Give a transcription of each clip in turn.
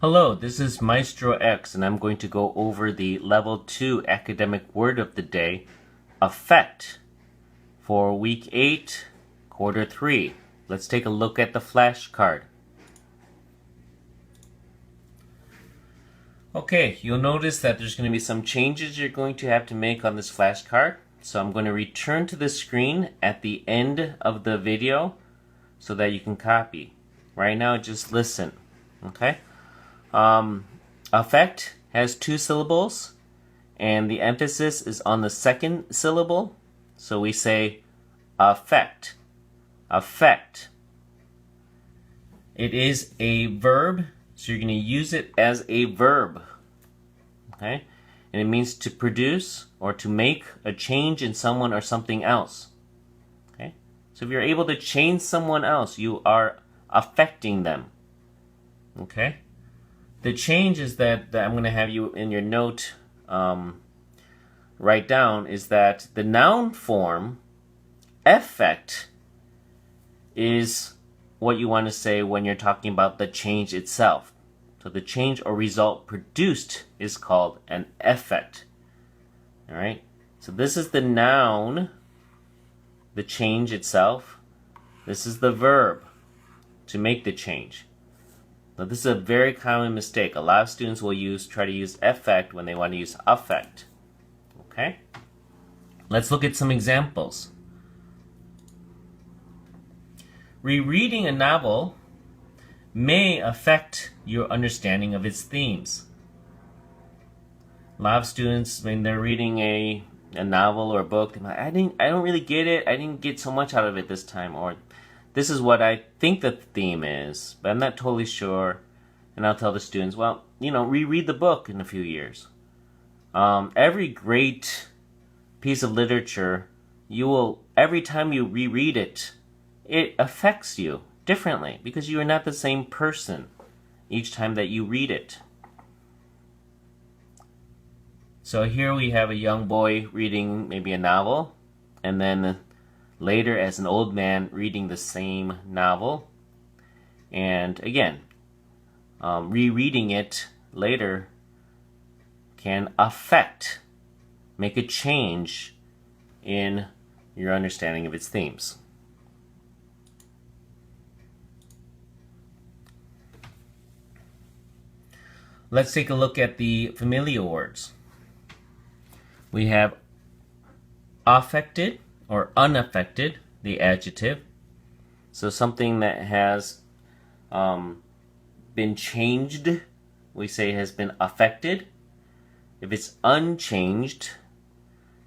Hello, this is Maestro X, and I'm going to go over the Level 2 academic word of the day, affect, for Week 8, Quarter 3. Let's take a look at the flashcard. Okay, you'll notice that there's going to be some changes you're going to have to make on this flashcard. So I'm going to return to the screen at the end of the video so that you can copy. Right now, just listen, okay? Affect has 2 syllables, and the emphasis is on the second syllable. So we say affect, affect. It is a verb, so you're going to use it as a verb, okay? And it means to produce or to make a change in someone or something else, okay? So if you're able to change someone else, you are affecting them, okay? The changes that I'm going to have you in your note write down is that the noun form, effect, is what you want to say when you're talking about the change itself. So the change or result produced is called an effect. All right? So this is the noun, the change itself. This is the verb, to make the change. Now, this is a very common mistake. A lot of students will try to use effect when they want to use affect. Okay? Let's look at some examples. Rereading a novel may affect your understanding of its themes. A lot of students, when they're reading a novel or a book, they're like, I don't really get it. I didn't get so much out of it this time. Or this is what I think the theme is, but I'm not totally sure. And I'll tell the students, well, reread the book in a few years. Every great piece of literature, every time you reread it, it affects you differently because you are not the same person each time that you read it. So here we have a young boy reading maybe a novel, and then later as an old man reading the same novel. And again, rereading it later can make a change in your understanding of its themes. Let's take a look at the familial words. We have affected or unaffected, the adjective. So something that has been changed, we say has been affected. If it's unchanged,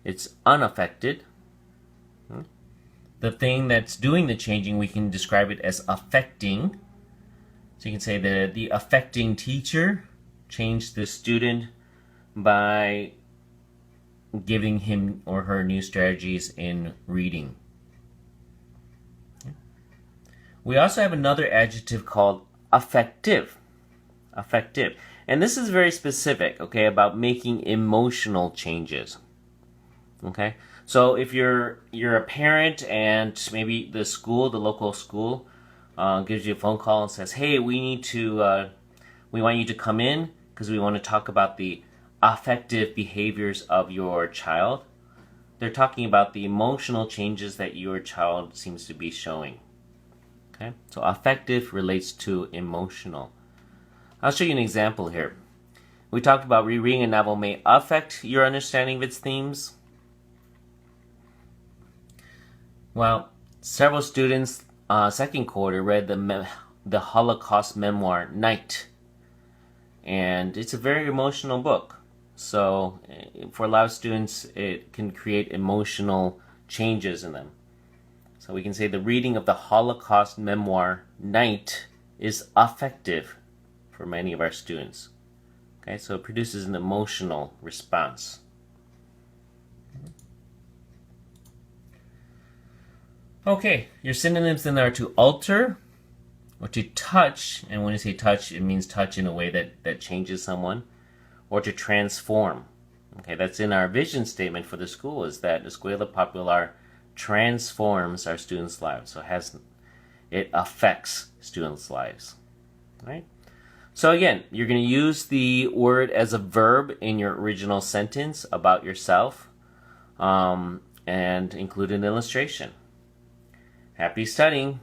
it's unaffected. The thing that's doing the changing, we can describe it as affecting. So you can say the affecting teacher changed the student by giving him or her new strategies in reading. We also have another adjective called affective. Affective. And this is very specific, okay, about making emotional changes. Okay? So if you're a parent and maybe the local school, gives you a phone call and says, hey, we want you to come in because we want to talk about the affective behaviors of your child. They're talking about the emotional changes that your child seems to be showing. Okay? So affective relates to emotional. I'll show you an example here. We talked about rereading a novel may affect your understanding of its themes. Well, several students second quarter read the Holocaust memoir Night. And it's a very emotional book. So for a lot of students, it can create emotional changes in them. So we can say the reading of the Holocaust memoir Night is affective for many of our students. Okay, so it produces an emotional response. Okay, your synonyms then are to alter or to touch, and when you say touch, it means touch in a way that changes someone, or to transform. Okay, that's in our vision statement for the school, is that Escuela Popular transforms our students' lives. So it affects students' lives. Right? So again, you're going to use the word as a verb in your original sentence about yourself, and include an illustration. Happy studying!